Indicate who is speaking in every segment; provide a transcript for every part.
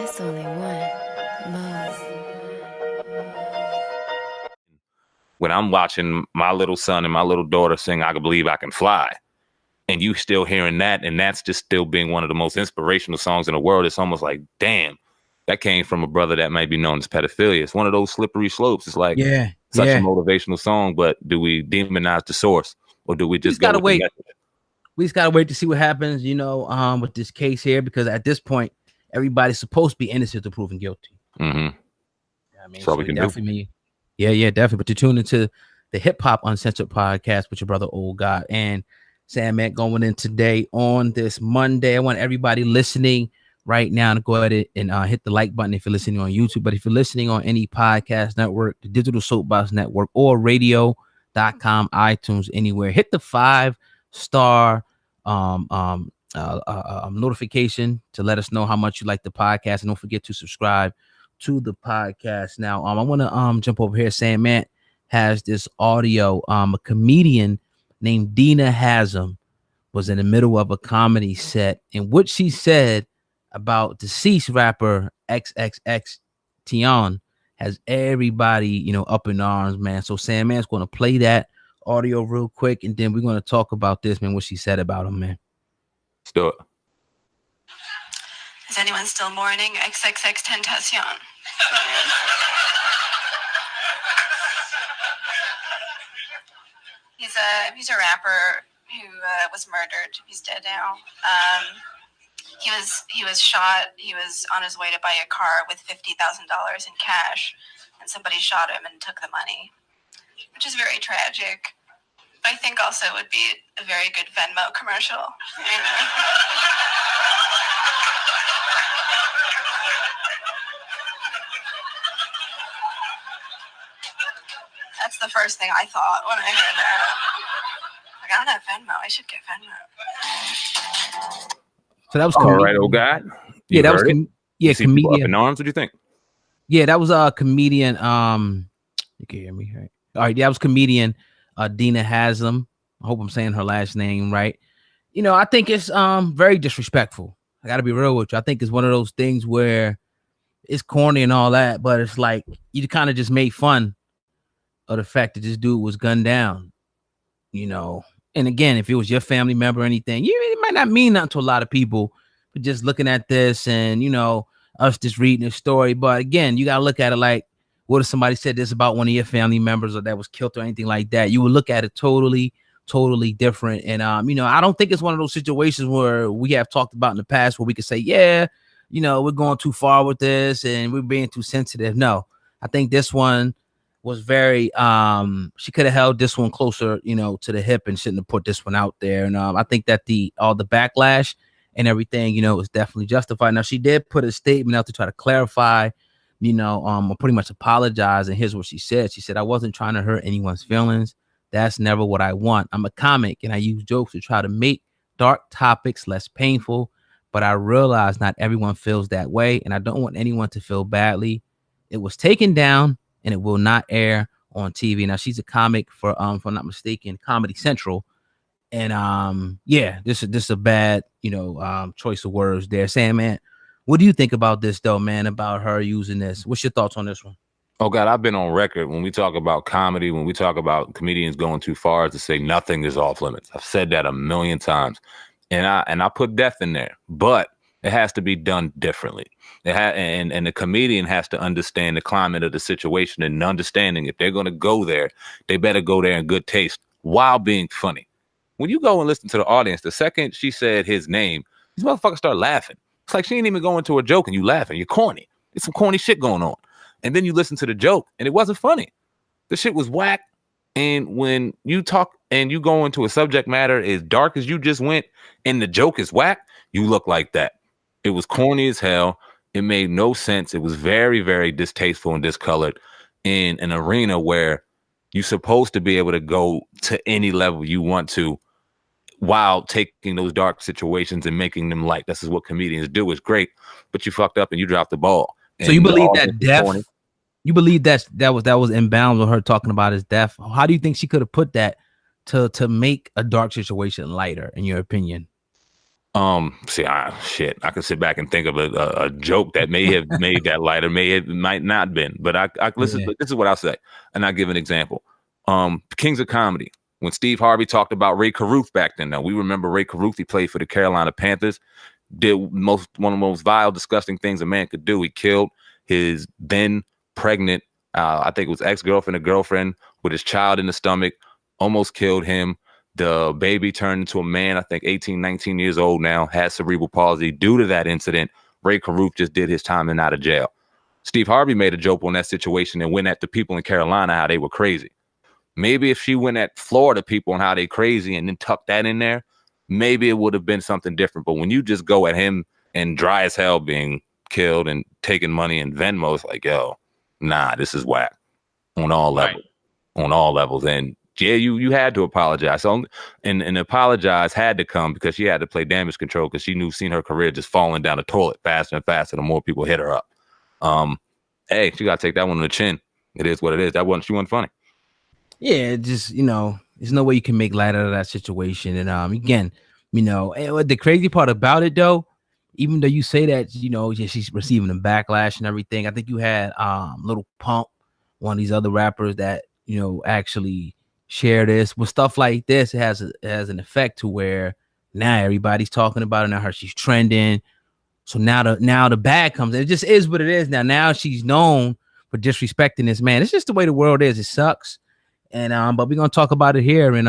Speaker 1: It's only one. Mose.
Speaker 2: When I'm watching my little son and my little daughter sing I Believe I Can Fly, and you still hearing that, and that's just still being one of the most inspirational songs in the world, it's almost like, damn, that came from a brother that might be known as pedophilia. It's one of those slippery slopes. It's like such a motivational song, but do we demonize the source, or do we just
Speaker 3: gotta wait? We just gotta wait to see what happens, you know, with this case here, because at this point, everybody's supposed to be innocent to proven guilty.
Speaker 2: Mm-hmm.
Speaker 3: I mean, so we definitely, yeah, definitely. But you tune into the Hip Hop Uncensored podcast with your brother Old God and SamAnt going in today on this Monday. I want everybody listening right now to go ahead and hit the like button if you're listening on YouTube. But if you're listening on any podcast network, the Digital Soapbox Network, or radio.com, iTunes, anywhere, hit the 5-star notification to let us know how much you like the podcast, and don't forget to subscribe to the podcast. Now, I want to jump over here. SamAnt has this audio. A comedian named Dina Hasm was in the middle of a comedy set, and what she said about deceased rapper XXXTentacion has everybody, you know, up in arms, man. So SamAnt's going to play that audio real quick, and then we're going to talk about this, man, what she said about him, man.
Speaker 2: Let's do it.
Speaker 4: Is anyone still mourning XXXTentacion? He's a rapper who was murdered. He's dead now. He was shot. He was on his way to buy a car with $50,000 in cash, and somebody shot him and took the money, which is very tragic. But I think also it would be a very good Venmo commercial. You know? That's the first thing I thought when I heard that. Like, I don't have Venmo. I should get Venmo.
Speaker 3: So that was
Speaker 2: all right, Old God.
Speaker 3: Yeah, that was comedian.
Speaker 2: Up in arms. What do you think?
Speaker 3: Yeah, that was a comedian. You can hear me, right? All right, that was comedian Dina Hasm. I hope I'm saying her last name right. You know, I think it's very disrespectful. I got to be real with you. I think it's one of those things where it's corny and all that, but it's like you kind of just made fun of the fact that this dude was gunned down, you know. And again, if it was your family member or anything, it might not mean nothing to a lot of people, but just looking at this and, you know, us just reading the story. But again, you got to look at it like, what if somebody said this about one of your family members or that was killed or anything like that? You would look at it totally different. And, you know, I don't think it's one of those situations where we have talked about in the past where we could say, yeah, you know, we're going too far with this and we're being too sensitive. No, I think this one was very she could have held this one closer, you know, to the hip and shouldn't have put this one out there. And I think that all the backlash and everything, you know, is definitely justified. Now, she did put a statement out to try to clarify, you know, pretty much apologize. And here's what she said. She said, I wasn't trying to hurt anyone's feelings. That's never what I want. I'm a comic and I use jokes to try to make dark topics less painful, but I realize not everyone feels that way, and I don't want anyone to feel badly. It was taken down and it will not air on TV. Now, she's a comic for if I'm not mistaken, Comedy Central. And yeah, this is a bad, you know, choice of words there. SamAnt, what do you think about this though, man, about her using this? What's your thoughts on this one?
Speaker 2: Oh God, I've been on record when we talk about comedy, when we talk about comedians going too far, to say nothing is off limits. I've said that a million times. And I put death in there, but it has to be done differently. And the comedian has to understand the climate of the situation, and understanding if they're going to go there, they better go there in good taste while being funny. When you go and listen to the audience, the second she said his name, these motherfuckers start laughing. It's like she ain't even going to a joke and you laughing. You're corny. There's some corny shit going on. And then you listen to the joke and it wasn't funny. The shit was whack. And when you talk and you go into a subject matter as dark as you just went and the joke is whack, you look like that. It was corny as hell. It made no sense. It was very, very distasteful and discolored in an arena where you're supposed to be able to go to any level you want to while taking those dark situations and making them light. This is what comedians do. It's great, but you fucked up and you dropped the ball.
Speaker 3: So you believe that death? You believe that was in bounds with her talking about his death? How do you think she could have put that to make a dark situation lighter, in your opinion?
Speaker 2: Shit, I could sit back and think of a joke that may have made that lighter, might not been. But I listen.
Speaker 3: Yeah.
Speaker 2: This is what I'll say, and I'll give an example. Kings of Comedy. When Steve Harvey talked about Ray Caruth back then, now we remember Ray Caruth. He played for the Carolina Panthers. Did one of the most vile, disgusting things a man could do. He killed his then pregnant, I think it was ex-girlfriend or girlfriend with his child in the stomach. Almost killed him. The baby turned into a man, I think 18, 19 years old now, has cerebral palsy. Due to that incident, Ray Caruth just did his time and out of jail. Steve Harvey made a joke on that situation and went at the people in Carolina how they were crazy. Maybe if she went at Florida people and how they crazy and then tucked that in there, maybe it would have been something different. But when you just go at him and dry as hell being killed and taking money in Venmo, it's like, yo, nah, this is whack on all levels. Right. On all levels. And yeah, you had to apologize. So, and apologize had to come because she had to play damage control because she seen her career just falling down the toilet faster and faster the more people hit her up. Hey, she got to take that one on the chin. It is what it is. She wasn't funny.
Speaker 3: Yeah, just, there's no way you can make light out of that situation. And again, the crazy part about it though, even though you say that, she's receiving a backlash and everything, I think you had Little Pump, one of these other rappers that, actually share this with stuff like this. It has an effect to where now everybody's talking about it. Now she's trending. So now the bag comes. It just is what it is. Now she's known for disrespecting this man. It's just the way the world is. It sucks. And but we're gonna talk about it here. And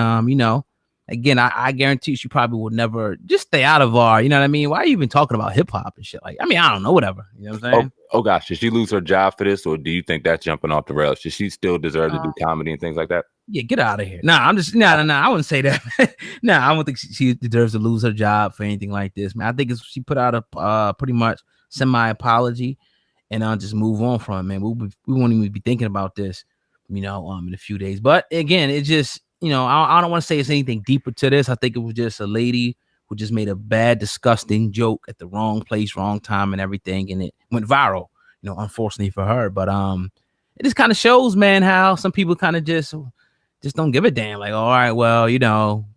Speaker 3: again, I guarantee you, she probably will never just stay out of our. You know what I mean? Why are you even talking about hip hop and shit? Like, I don't know, whatever. You know what I'm saying?
Speaker 2: Oh gosh, did she lose her job for this, or do you think that's jumping off the rails? Should she still deserve to do comedy and things like that?
Speaker 3: Yeah, get out of here. I wouldn't say that. I don't think she deserves to lose her job for anything like this, man. I think she put out a pretty much semi-apology and just move on from it, man. We won't even be thinking about this, in a few days. But again, it just, I don't want to say it's anything deeper to this. I think it was just a lady who just made a bad, disgusting joke at the wrong place, wrong time, and everything, and it went viral. Unfortunately for her, but it just kind of shows, man, how some people kind of just don't give a damn. Like, all right, well,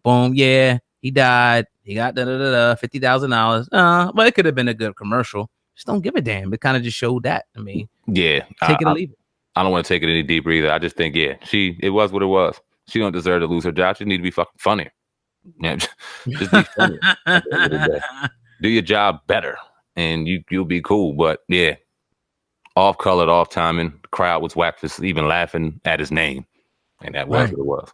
Speaker 3: boom, yeah, he died. He got $50,000. But it could have been a good commercial. Just don't give a damn. It kind of just showed that. I mean,
Speaker 2: yeah,
Speaker 3: take it or leave it.
Speaker 2: I don't want to take it any deeper either. I just think, yeah, it was what it was. She don't deserve to lose her job. She need to be fucking funnier. Yeah, just be funny. Do your job better, and you'll be cool. But yeah, off colored, off timing. The crowd was whack for even laughing at his name. And that was what it was.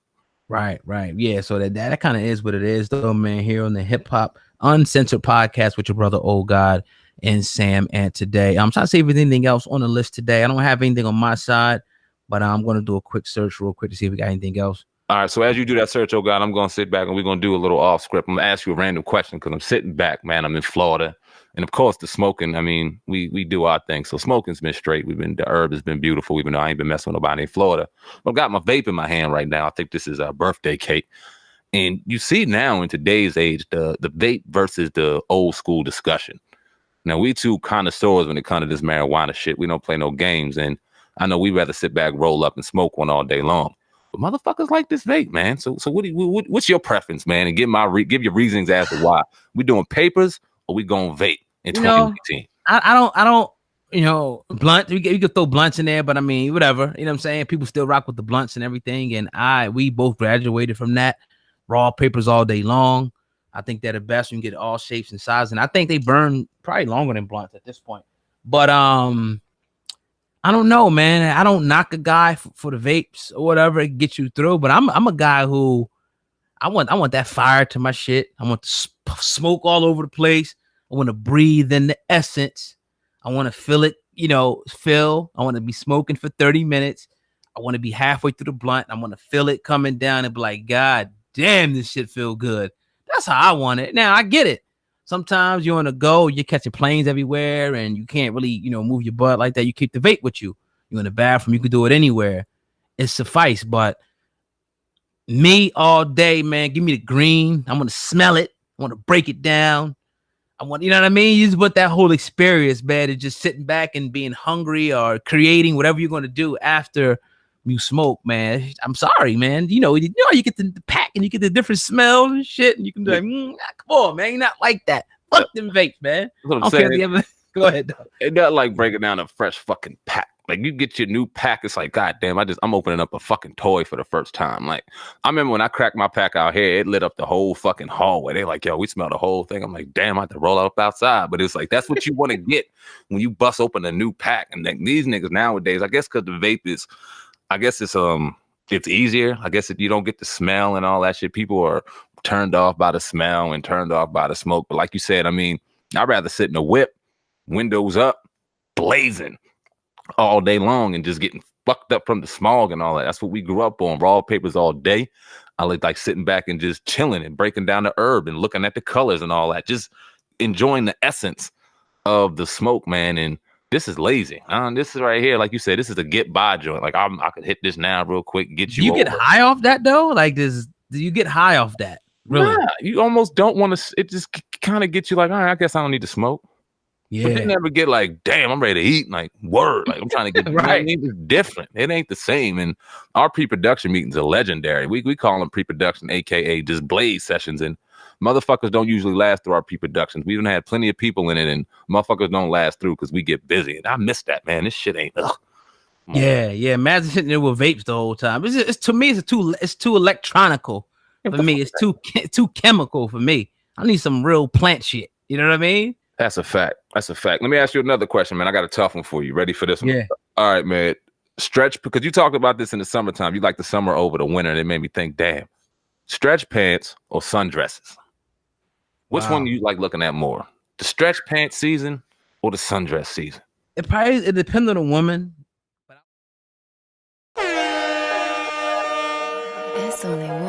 Speaker 3: Right. Yeah. So that kind of is what it is, though, man. Here on the Hip Hop Uncensored podcast with your brother, Old God, and SamAnt today. I'm trying to see if there's anything else on the list today. I don't have anything on my side, but I'm going to do a quick search real quick to see if we got anything else.
Speaker 2: All right. So as you do that search, Old God, I'm going to sit back and we're going to do a little off script. I'm going to ask you a random question because I'm sitting back, man. I'm in Florida. And of course, the smoking, I mean, we do our thing. So smoking's been straight. The herb has been beautiful, even though I ain't been messing with nobody in Florida. But I've got my vape in my hand right now. I think this is a birthday cake. And you see now in today's age, the vape versus the old school discussion. Now, we two connoisseurs when it comes to this marijuana shit. We don't play no games. And I know we'd rather sit back, roll up, and smoke one all day long. But motherfuckers like this vape, man. So what's your preference, man? And give your reasons as to why. We doing papers or we going vape in 2018?
Speaker 3: I don't, blunt. We could throw blunts in there, but I mean, whatever. You know what I'm saying? People still rock with the blunts and everything. And we both graduated from that. Raw papers all day long. I think they're the best. You can get all shapes and sizes. And I think they burn probably longer than blunts at this point. But I don't know, man. I don't knock a guy for the vapes or whatever it gets you through. But I'm a guy who I want that fire to my shit. I want to smoke all over the place. I want to breathe in the essence. I want to feel it, I want to be smoking for 30 minutes. I want to be halfway through the blunt. I want to feel it coming down and be like, God damn, this shit feel good. That's how I want it. Now, I get it. Sometimes you're on the go, you're catching planes everywhere, and you can't really, move your butt like that. You keep the vape with you. You're in the bathroom, you can do it anywhere. It suffice. But me all day, man, give me the green. I want to smell it. I want to break it down. I want, you know what I mean? You just want that whole experience, man, of just sitting back and being hungry or creating whatever you're going to do after you smoke, man. I'm sorry, man. You know you get the pack and you get the different smells and shit, and you can be like, come on, man, you're not like that. Fuck them vapes, man.
Speaker 2: That's what I'm
Speaker 3: I don't care
Speaker 2: saying.
Speaker 3: if they ever go ahead. Though.
Speaker 2: It's not like breaking down a fresh fucking pack. Like you get your new pack, it's like, God damn, I'm opening up a fucking toy for the first time. Like I remember when I cracked my pack out here, it lit up the whole fucking hallway. They like, yo, we smell the whole thing. I'm like, damn, I have to roll up outside. But it's like that's what you want to get when you bust open a new pack. And then these niggas nowadays, I guess because the vape is, I guess it's easier. I guess if you don't get the smell and all that shit, people are turned off by the smell and turned off by the smoke. But like you said, I mean, I'd rather sit in a whip, windows up, blazing all day long and just getting fucked up from the smog and all that. That's what we grew up on, raw papers all day. I like sitting back and just chilling and breaking down the herb and looking at the colors and all that, just enjoying the essence of the smoke, man. And this is lazy. This is right here, like you said, this is a get by joint. Like I could hit this now real quick, get you.
Speaker 3: Do you get high off that though? Like do you get high off that? Really?
Speaker 2: Nah, you almost don't want to. It just kind of gets you like, all right, I guess I don't need to smoke.
Speaker 3: Yeah.
Speaker 2: But you never get like, damn, I'm ready to eat. Like, word. Like, I'm trying to get right. You know, it's different. It ain't the same. And our pre-production meetings are legendary. We call them pre-production, aka just blaze sessions. And motherfuckers don't usually last through our pre-productions. We even had plenty of people in it, and motherfuckers don't last through because we get busy. And I miss that, man. This shit ain't. Ugh.
Speaker 3: Yeah. Imagine sitting there with vapes the whole time. It's to me, it's too electronical for me. It's too chemical for me. I need some real plant shit. You know what I mean?
Speaker 2: That's a fact. That's a fact. Let me ask you another question, man. I got a tough one for you. Ready for this one?
Speaker 3: Yeah.
Speaker 2: All right, man. Stretch, because you talked about this in the summertime. You like the summer over the winter, and it made me think, damn, stretch pants or sundresses? Which one do you like looking at more? The stretch pants season or the sundress season?
Speaker 3: It depends on the woman.
Speaker 1: It's only one.